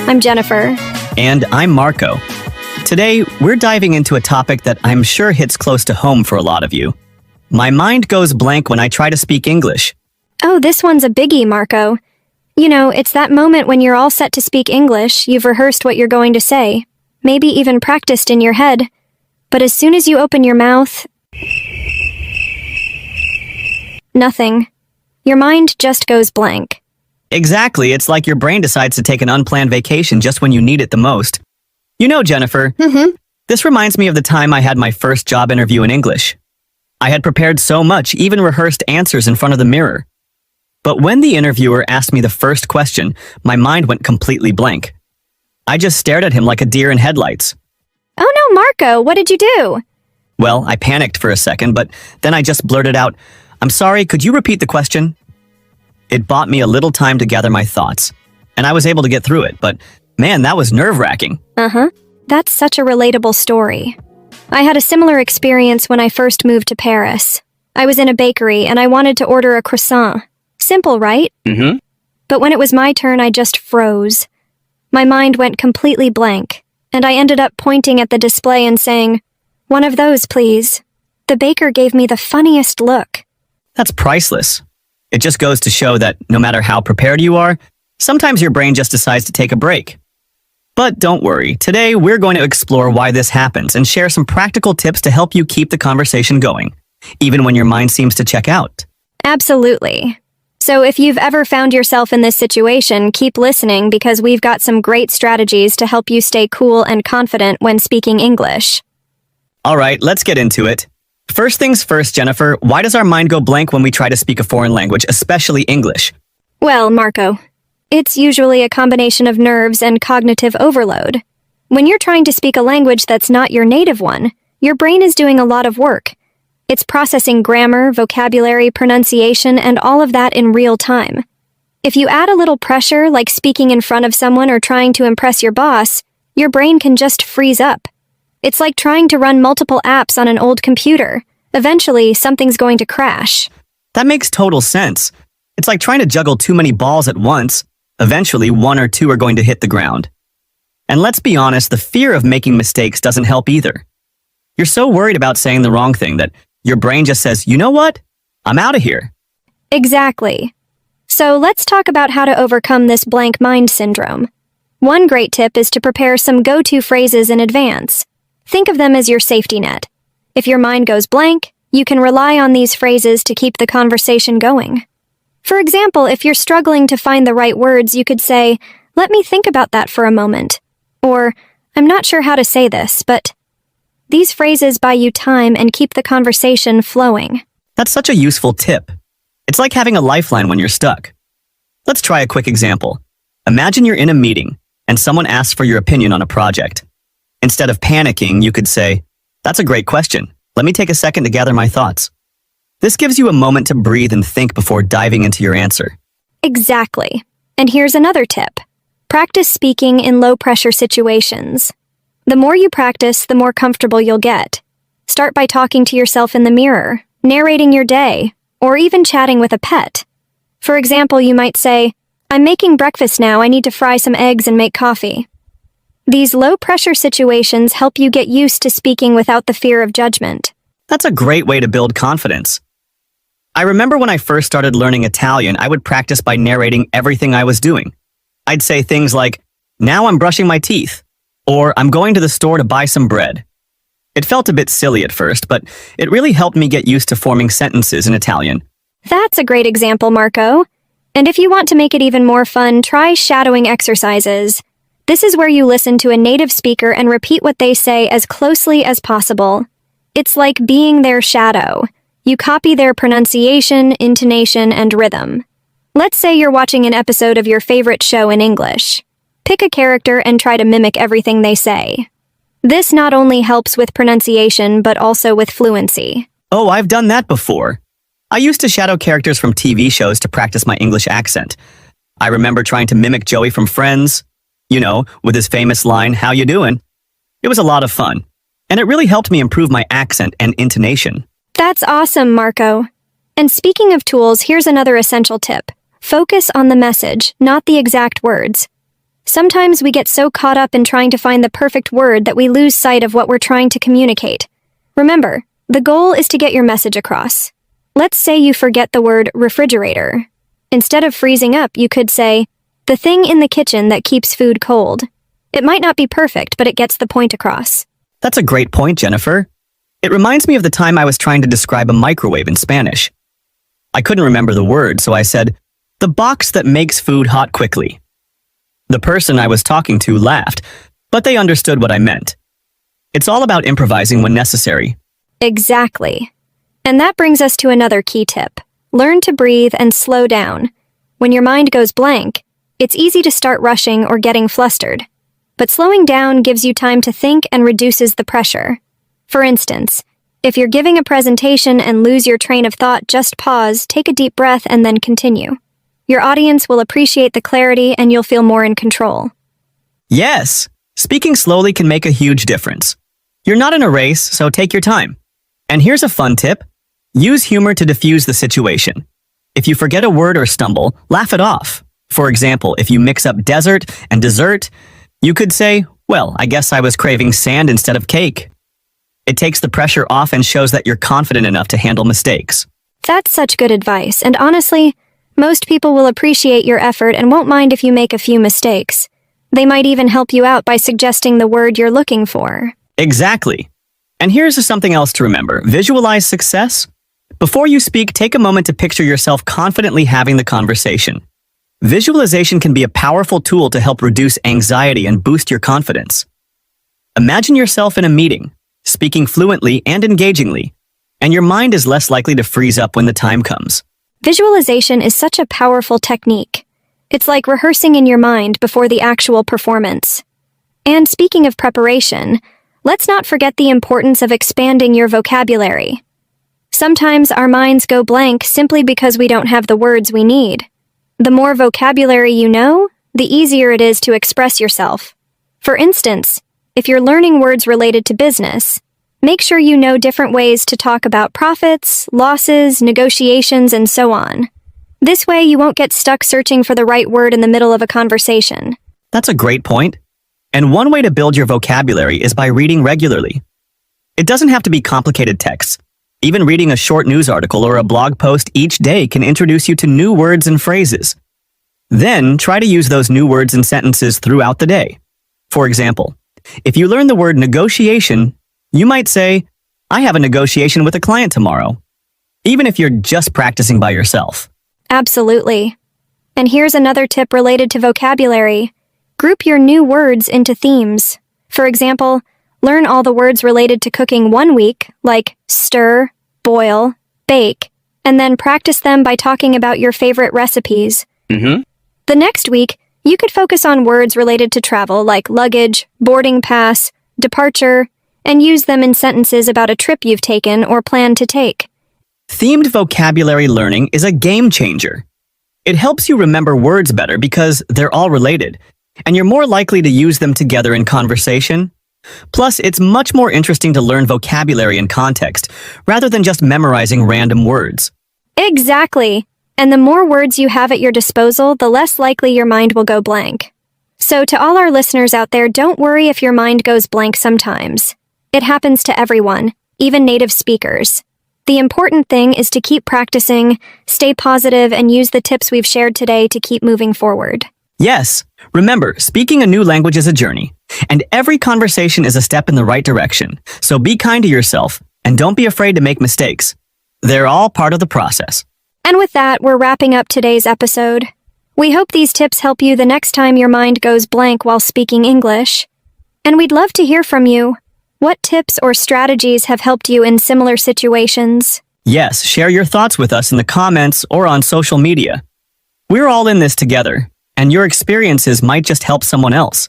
I'm Jennifer. And I'm Marco. Today, we're diving into a topic that I'm sure hits close to home for a lot of you. My mind goes blank when I try to speak English. Oh, this one's a biggie, Marco. You know, it's that moment when you're all set to speak English, you've rehearsed what you're going to say, maybe even practiced in your head. But as soon as you open your mouth, nothing. Your mind just goes blank. Exactly, it's like your brain decides to take an unplanned vacation just when you need it the most. You know, Jennifer, this reminds me of the time I had my first job interview in English. I had prepared so much, even rehearsed answers in front of the mirror. But when the interviewer asked me the first question, my mind went completely blank. I just stared at him like a deer in headlights. Oh no, Marco, what did you do? Well, I panicked for a second, but then I just blurted out, "I'm sorry, could you repeat the question?" It bought me a little time to gather my thoughts, and I was able to get through it, but man, that was nerve-wracking. That's such a relatable story. I had a similar experience when I first moved to Paris. I was in a bakery and I wanted to order a croissant. Simple, right? But when it was my turn, I just froze. My mind went completely blank, and I ended up pointing at the display and saying, "One of those, please." The baker gave me the funniest look. That's priceless. It just goes to show that no matter how prepared you are, sometimes your brain just decides to take a break. But don't worry, today we're going to explore why this happens and share some practical tips to help you keep the conversation going, even when your mind seems to check out. Absolutely. So if you've ever found yourself in this situation, keep listening because we've got some great strategies to help you stay cool and confident when speaking English. All right, let's get into it. First things first, Jennifer, why does our mind go blank when we try to speak a foreign language, especially English? Well, Marco, it's usually a combination of nerves and cognitive overload. When you're trying to speak a language that's not your native one, your brain is doing a lot of work. It's processing grammar, vocabulary, pronunciation, and all of that in real time. If you add a little pressure, like speaking in front of someone or trying to impress your boss, your brain can just freeze up. It's like trying to run multiple apps on an old computer. Eventually, something's going to crash. That makes total sense. It's like trying to juggle too many balls at once. Eventually, one or two are going to hit the ground. And let's be honest, the fear of making mistakes doesn't help either. You're so worried about saying the wrong thing that your brain just says, "You know what? I'm out of here." Exactly. So let's talk about how to overcome this blank mind syndrome. One great tip is to prepare some go-to phrases in advance. Think of them as your safety net. If your mind goes blank, you can rely on these phrases to keep the conversation going. For example, if you're struggling to find the right words, you could say, "Let me think about that for a moment." Or, "I'm not sure how to say this, but..." These phrases buy you time and keep the conversation flowing. That's such a useful tip. It's like having a lifeline when you're stuck. Let's try a quick example. Imagine you're in a meeting and someone asks for your opinion on a project. Instead of panicking, you could say, "That's a great question. Let me take a second to gather my thoughts." This gives you a moment to breathe and think before diving into your answer. Exactly. And here's another tip. Practice speaking in low-pressure situations. The more you practice, the more comfortable you'll get. Start by talking to yourself in the mirror, narrating your day, or even chatting with a pet. For example, you might say, "I'm making breakfast now. I need to fry some eggs and make coffee." These low-pressure situations help you get used to speaking without the fear of judgment. That's a great way to build confidence. I remember when I first started learning Italian, I would practice by narrating everything I was doing. I'd say things like, "Now I'm brushing my teeth," or "I'm going to the store to buy some bread." It felt a bit silly at first, but it really helped me get used to forming sentences in Italian. That's a great example, Marco. And if you want to make it even more fun, try shadowing exercises. This is where you listen to a native speaker and repeat what they say as closely as possible. It's like being their shadow. You copy their pronunciation, intonation, and rhythm. Let's say you're watching an episode of your favorite show in English. Pick a character and try to mimic everything they say. This not only helps with pronunciation, but also with fluency. Oh, I've done that before. I used to shadow characters from TV shows to practice my English accent. I remember trying to mimic Joey from Friends, you know, with his famous line, "How you doing?" It was a lot of fun, and it really helped me improve my accent and intonation. That's awesome, Marco. And speaking of tools, here's another essential tip. Focus on the message, not the exact words. Sometimes we get so caught up in trying to find the perfect word that we lose sight of what we're trying to communicate. Remember, the goal is to get your message across. Let's say you forget the word refrigerator. Instead of freezing up, you could say, the thing in the kitchen that keeps food cold. It might not be perfect, but it gets the point across. That's a great point, Jennifer. It reminds me of the time I was trying to describe a microwave in Spanish. I couldn't remember the word, so I said, the box that makes food hot quickly. The person I was talking to laughed, but they understood what I meant. It's all about improvising when necessary. Exactly. And that brings us to another key tip. Learn to breathe and slow down. When your mind goes blank, it's easy to start rushing or getting flustered. But slowing down gives you time to think and reduces the pressure. For instance, if you're giving a presentation and lose your train of thought, just pause, take a deep breath, and then continue. Your audience will appreciate the clarity and you'll feel more in control. Yes, speaking slowly can make a huge difference. You're not in a race, so take your time. And here's a fun tip. Use humor to diffuse the situation. If you forget a word or stumble, laugh it off. For example, if you mix up desert and dessert, you could say, well, I guess I was craving sand instead of cake. It takes the pressure off and shows that you're confident enough to handle mistakes. That's such good advice, and honestly, most people will appreciate your effort and won't mind if you make a few mistakes. They might even help you out by suggesting the word you're looking for. Exactly. And here's something else to remember. Visualize success. Before you speak, take a moment to picture yourself confidently having the conversation. Visualization can be a powerful tool to help reduce anxiety and boost your confidence. Imagine yourself in a meeting, speaking fluently and engagingly, and your mind is less likely to freeze up when the time comes. Visualization is such a powerful technique. It's like rehearsing in your mind before the actual performance. And speaking of preparation, let's not forget the importance of expanding your vocabulary. Sometimes our minds go blank simply because we don't have the words we need. The more vocabulary you know, the easier it is to express yourself. For instance, if you're learning words related to business, make sure you know different ways to talk about profits, losses, negotiations, and so on. This way, you won't get stuck searching for the right word in the middle of a conversation. That's a great point. And one way to build your vocabulary is by reading regularly. It doesn't have to be complicated texts. Even reading a short news article or a blog post each day can introduce you to new words and phrases. Then, try to use those new words and sentences throughout the day. For example, if you learn the word negotiation, you might say, I have a negotiation with a client tomorrow, even if you're just practicing by yourself. Absolutely. And here's another tip related to vocabulary. Group your new words into themes. For example, learn all the words related to cooking one week, like stir, boil, bake, and then practice them by talking about your favorite recipes. The next week, you could focus on words related to travel, like luggage, boarding pass, departure, and use them in sentences about a trip you've taken or plan to take. Themed vocabulary learning is a game changer. It helps you remember words better because they're all related, and you're more likely to use them together in conversation. Plus, it's much more interesting to learn vocabulary in context, rather than just memorizing random words. Exactly. And the more words you have at your disposal, the less likely your mind will go blank. So to all our listeners out there, don't worry if your mind goes blank sometimes. It happens to everyone, even native speakers. The important thing is to keep practicing, stay positive, and use the tips we've shared today to keep moving forward. Yes, remember, speaking a new language is a journey, and every conversation is a step in the right direction. So be kind to yourself, and don't be afraid to make mistakes. They're all part of the process. And with that, we're wrapping up today's episode. We hope these tips help you the next time your mind goes blank while speaking English. And we'd love to hear from you. What tips or strategies have helped you in similar situations? Yes, share your thoughts with us in the comments or on social media. We're all in this together, and your experiences might just help someone else.